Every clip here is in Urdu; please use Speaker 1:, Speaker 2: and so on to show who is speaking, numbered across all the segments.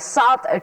Speaker 1: 7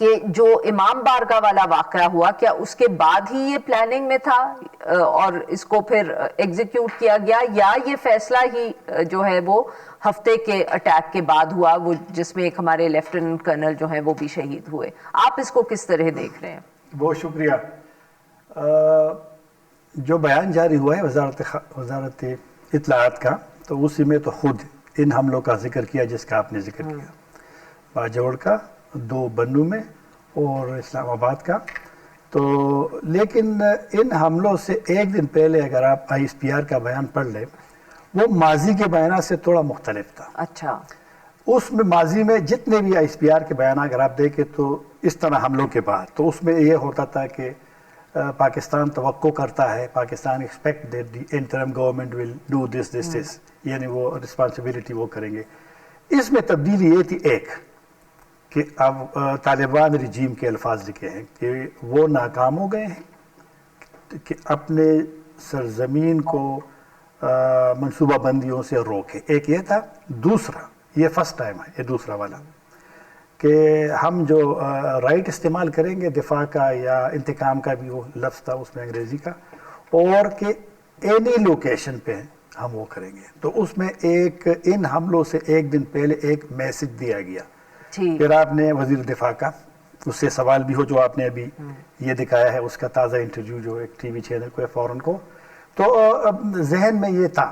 Speaker 1: کہ جو امام بارگاہ والا واقعہ ہوا کیا اس کے بعد ہی یہ پلاننگ میں تھا اور اس کو پھر ایگزیکیوٹ کیا گیا، یا یہ فیصلہ ہی جو ہے وہ ہفتے کے اٹیک کے بعد ہوا، وہ جس میں ایک ہمارے لیفٹیننٹ کرنل جو ہیں وہ بھی شہید ہوئے؟ آپ اس کو کس طرح دیکھ رہے ہیں؟
Speaker 2: بہت شکریہ. جو بیان جاری ہوا ہے وزارت اطلاعات کا، تو اسی میں تو خود ان حملوں کا ذکر کیا جس کا آپ نے ذکر کیا، باجوڑ کا، 2 بنوں میں اور اسلام آباد کا. تو لیکن ان حملوں سے ایک دن پہلے اگر آپ آئی ایس پی آر کا بیان پڑھ لیں، وہ ماضی کے بیانات سے تھوڑا مختلف تھا.
Speaker 1: اچھا.
Speaker 2: اس میں ماضی میں جتنے بھی آئی ایس پی آر کے بیانات اگر آپ دیکھیں تو اس طرح حملوں کے بعد تو اس میں یہ ہوتا تھا کہ پاکستان توقع کرتا ہے، Pakistan expect that the interim government will do this, یعنی وہ رسپانسبلٹی وہ کریں گے. اس میں تبدیلی یہ تھی ایک کہ اب طالبان رجیم کے الفاظ لکھے ہیں کہ وہ ناکام ہو گئے ہیں کہ اپنے سرزمین کو منصوبہ بندیوں سے روکے. ایک یہ تھا. دوسرا، یہ فرسٹ ٹائم ہے، یہ دوسرا والا، کہ ہم جو رائٹ استعمال کریں گے دفاع کا یا انتقام کا بھی وہ لفظ تھا اس میں انگریزی کا، اور کہ اینی لوکیشن پہ ہم وہ کریں گے. تو اس میں ایک ان حملوں سے ایک دن پہلے ایک میسج دیا گیا. پھر آپ نے وزیر دفاع کا اس سے سوال بھی ہو جو آپ نے ابھی یہ دکھایا ہے، اس کا تازہ انٹرویو جو ایک ٹی وی چینل کو ہے فورن کو، تو ذہن میں یہ تھا.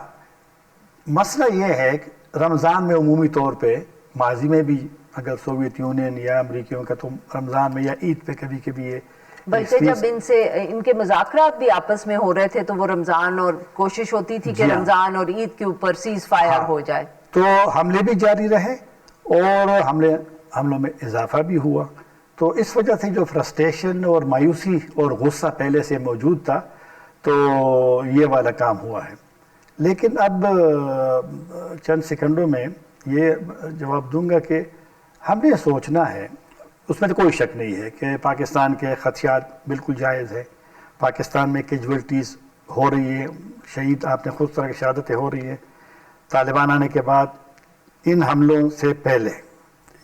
Speaker 2: مسئلہ یہ ہے کہ رمضان میں عمومی طور پہ ماضی میں بھی اگر سوویت یونین یا امریکیوں کا تو رمضان میں یا عید پہ کبھی کبھی یہ،
Speaker 1: بلکہ جب ان کے مذاکرات بھی آپس میں ہو رہے تھے تو وہ رمضان اور کوشش ہوتی تھی کہ رمضان اور عید کے اوپر سیز فائر ہو جائے،
Speaker 2: تو حملے بھی جاری رہے اور حملوں میں اضافہ بھی ہوا. تو اس وجہ سے جو فرسٹریشن اور مایوسی اور غصہ پہلے سے موجود تھا تو یہ والا کام ہوا ہے. لیکن اب چند سیکنڈوں میں یہ جواب دوں گا کہ ہم نے سوچنا ہے، اس میں تو کوئی شک نہیں ہے کہ پاکستان کے خدشات بالکل جائز ہے. پاکستان میں کیجویلٹیز ہو رہی ہے، شہید آپ نے خود طرح کی شہادتیں ہو رہی ہیں. طالبان آنے کے بعد ان حملوں سے پہلے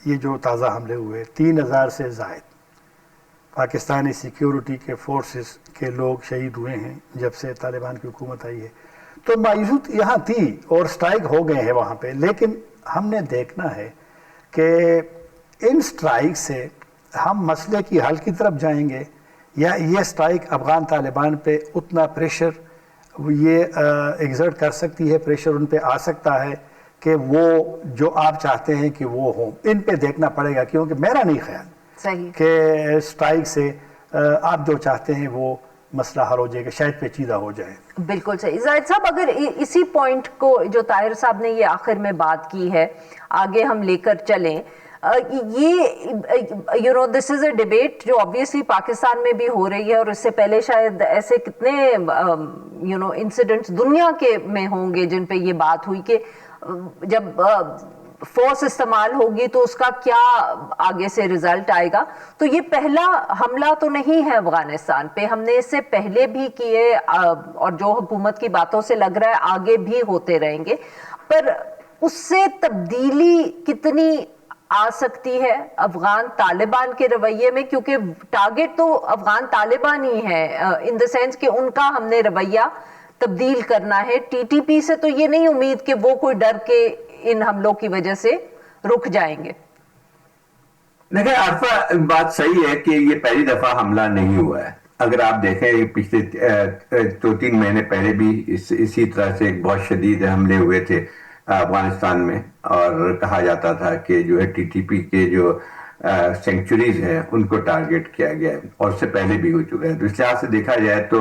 Speaker 2: یہ جو تازہ حملے ہوئے 3000 سے زائد پاکستانی سیکیورٹی کے فورسز کے لوگ شہید ہوئے ہیں جب سے طالبان کی حکومت آئی ہے. تو مایوسی یہاں تھی اور سٹرائک ہو گئے ہیں وہاں پہ، لیکن ہم نے دیکھنا ہے کہ ان سٹرائک سے ہم مسئلے کی حل کی طرف جائیں گے یا یہ سٹرائک افغان طالبان پہ اتنا پریشر یہ ایگزرٹ کر سکتی ہے، پریشر ان پہ آ سکتا ہے کہ وہ جو آپ چاہتے ہیں کہ وہ ہوں. ان پہ دیکھنا پڑے گا، کیونکہ میرا نہیں خیال کہ سٹرائک سے آپ جو چاہتے ہیں وہ مسئلہ حل ہو جائے گا، شاید پیچیدہ ہو جائے.
Speaker 1: بالکل صحیح. زاہد صاحب، اگر اسی پوائنٹ کو جو طاہر صاحب نے یہ آخر میں بات کی ہے آگے ہم لے کر چلیں، یہ دس از اے ڈیبیٹ جو obviously پاکستان میں بھی ہو رہی ہے، اور اس سے پہلے شاید ایسے کتنے انسیڈنٹس دنیا کے میں ہوں گے جن پہ یہ بات ہوئی کہ جب فورس استعمال ہوگی تو اس کا کیا آگے سے رزلٹ آئے گا. تو یہ پہلا حملہ تو نہیں ہے افغانستان پہ، ہم نے اس سے پہلے بھی کیے اور جو حکومت کی باتوں سے لگ رہا ہے آگے بھی ہوتے رہیں گے. پر اس سے تبدیلی کتنی آ سکتی ہے افغان طالبان کے رویے میں؟ کیونکہ ٹارگٹ تو افغان طالبان ہی ہے ان دا سینس کہ ان کا ہم نے رویہ تبدیل کرنا ہے. ٹی ٹی پی سے تو یہ نہیں امید کہ وہ کوئی ڈر کے ان حملوں کی وجہ سے رک جائیں گے.
Speaker 3: دیکھیں عارفہ، بات صحیح ہے کہ یہ پہلی دفعہ حملہ نہیں ہوا ہے. اگر آپ دیکھیں پچھلے 2-3 مہینے پہلے بھی اسی طرح سے ایک بہت شدید حملے ہوئے تھے افغانستان میں، اور کہا جاتا تھا کہ جو ہے ٹی ٹی پی کے جو سینکچوریز ہیں ان کو ٹارگٹ کیا گیا ہے، اور اس سے پہلے بھی ہو چکا ہے. تو اس لحاظ سے دیکھا جائے تو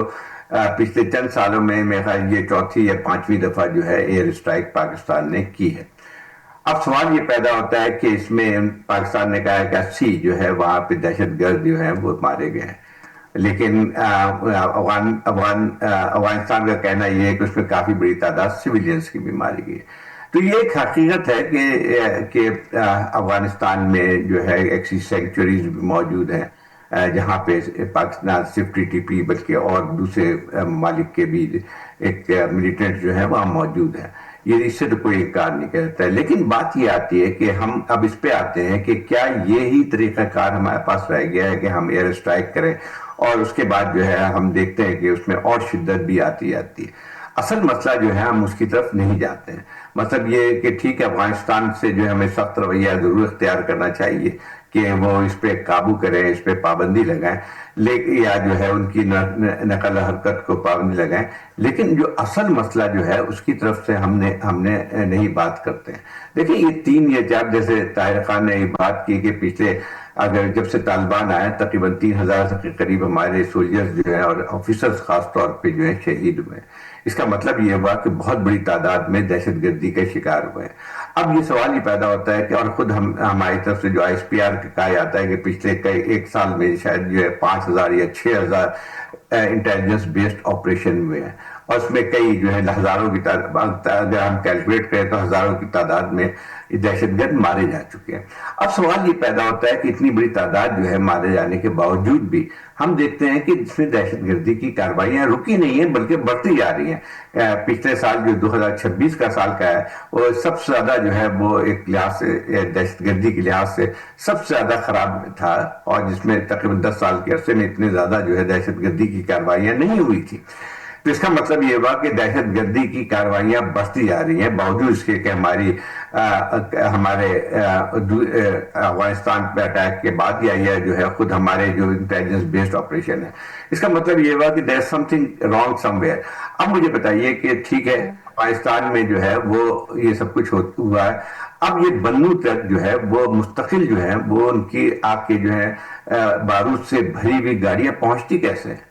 Speaker 3: پچھلے چند سالوں میں میرے خیال یہ 4تھی یا 5ویں دفعہ جو ہے ایئر اسٹرائک پاکستان نے کی ہے. اب سوال یہ پیدا ہوتا ہے کہ اس میں پاکستان نے کہا ہے کہ 80 جو ہے وہاں پہ دہشت گرد جو ہیں وہ مارے گئے ہیں، لیکن افغانستان کا کہنا یہ ہے کہ اس میں کافی بڑی تعداد سویلینز کی بھی ماری گئی. تو یہ ایک حقیقت ہے کہ افغانستان میں جو ہے ایسی سینکچوریز بھی موجود ہیں جہاں پہ پاکستان صرف ٹی ٹی پی بلکہ اور دوسرے ممالک کے بھی ایک ملیٹنٹ جو ہے وہاں موجود ہیں. یہ اس سے تو کوئی انکار نہیں کرتا ہے. لیکن بات یہ آتی ہے کہ ہم اب اس پہ آتے ہیں کہ کیا یہی طریقہ کار ہمارے پاس رہ گیا ہے کہ ہم ایئر اسٹرائک کریں اور اس کے بعد جو ہے ہم دیکھتے ہیں کہ اس میں اور شدت بھی آتی ہے. اصل مسئلہ جو ہے ہم اس کی طرف نہیں جاتے ہیں. مطلب یہ کہ ٹھیک ہے افغانستان سے جو ہے ہمیں سخت رویہ ضرور اختیار کرنا چاہیے کہ وہ اس پہ قابو کریں, اس پہ پابندی لگائیں, یا جو ہے ان کی نقل و حرکت کو پابندی لگائیں. لیکن جو اصل مسئلہ جو ہے اس کی طرف سے ہم نے نہیں بات کرتے ہیں. دیکھیں یہ 3 یا 4 جیسے طاہر خان نے یہ بات کی کہ پچھلے اگر جب سے طالبان آئے تقریباً 3000 کے قریب ہمارے سولجرز جو ہیں اور آفیسرز خاص طور پہ جو ہیں شہید ہوئے. اس کا مطلب یہ ہوا کہ بہت بڑی تعداد میں دہشت گردی کے شکار ہوئے. اب یہ سوال یہ پیدا ہوتا ہے کہ اور خود ہماری طرف سے جو آئی ایس پی آر کہا جاتا ہے کہ پچھلے 1 سال میں شاید جو ہے 5000 یا 6000 انٹیلیجنس بیسڈ آپریشن ہوئے ہیں اور اس میں کئی جو ہے ہزاروں کی تعداد, اگر ہم کیلکولیٹ کریں تو ہزاروں کی تعداد میں دہشت گرد مارے جا چکے ہیں. اب سوال یہ پیدا ہوتا ہے کہ اتنی بڑی تعداد جو ہے مارے جانے کے باوجود بھی ہم دیکھتے ہیں کہ جس میں دہشت گردی کی کارروائیاں رکی نہیں ہیں بلکہ بڑھتی جا رہی ہیں. پچھلے سال جو 2026 کا سال کا ہے وہ سب سے زیادہ جو ہے وہ ایک لحاظ سے دہشت گردی کے لحاظ سے سب سے زیادہ خراب تھا, اور جس میں تقریباً 10 سال کے عرصے میں اتنے زیادہ جو ہے دہشت گردی کی کارروائیاں نہیں ہوئی تھی. تو اس کا مطلب یہ ہوا کہ دہشت گردی کی کارروائیاں بڑھتی جا رہی ہیں باوجود اس کے کہ ہمارے افغانستان پہ اٹیک کے بعد یا جو ہے خود ہمارے جو انٹیلیجنس بیسڈ آپریشن ہے. اس کا مطلب یہ ہوا کہ there something wrong somewhere. اب مجھے بتائیے کہ ٹھیک ہے افغانستان میں جو ہے وہ یہ سب کچھ ہوا ہے, اب یہ بنو تک جو ہے وہ مستقل جو ہے وہ ان کی آگ کے جو ہے بارود سے بھری ہوئی گاڑیاں پہنچتی کیسے ہیں.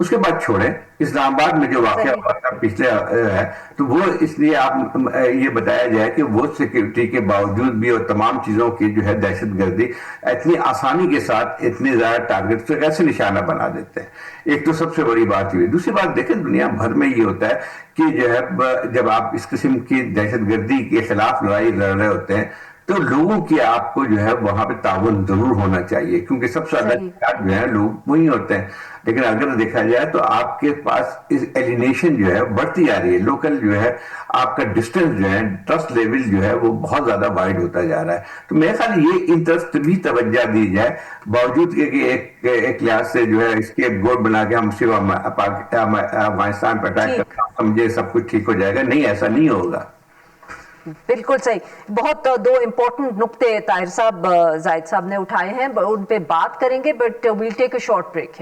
Speaker 3: اس کے بعد چھوڑیں اسلام آباد میں جو واقعہ ہوا تھا پچھلے ہے تو وہ اس لیے آپ یہ بتایا جائے کہ وہ سیکیورٹی کے باوجود بھی اور تمام چیزوں کی جو ہے دہشت گردی اتنی آسانی کے ساتھ اتنے زیادہ ٹارگٹ سے کیسے نشانہ بنا دیتے ہیں. ایک تو سب سے بڑی بات ہوئی. دوسری بات دیکھیں دنیا بھر میں یہ ہوتا ہے کہ جو ہے جب آپ اس قسم کی دہشت گردی کے خلاف لڑائی لڑ رہے ہوتے ہیں تو لوگوں کی آپ کو جو ہے وہاں پہ تعاون ضرور ہونا چاہیے کیونکہ سب سے زیادہ جو ہے لوگ وہی ہوتے ہیں. لیکن اگر دیکھا جائے تو آپ کے پاس ایلینیشن جو ہے بڑھتی جا رہی ہے. لوکل جو ہے آپ کا ڈسٹنس جو ہے ٹرسٹ لیول جو ہے وہ بہت زیادہ وائڈ ہوتا جا رہا ہے. تو میرے خیال یہ ان طرف بھی توجہ دی جائے باوجود کہ ایک لحاظ سے جو ہے اس کے گوڈ بنا کے ہم صرف افغانستان پہ اٹیک کرنا سمجھے سب کچھ ٹھیک ہو جائے گا. نہیں, ایسا نہیں ہوگا.
Speaker 1: بالکل صحیح. بہت 2 امپورٹنٹ نقطے طاہر صاحب زاہد صاحب نے اٹھائے ہیں, ان پہ بات کریں گے, but we'll take a short break ہے.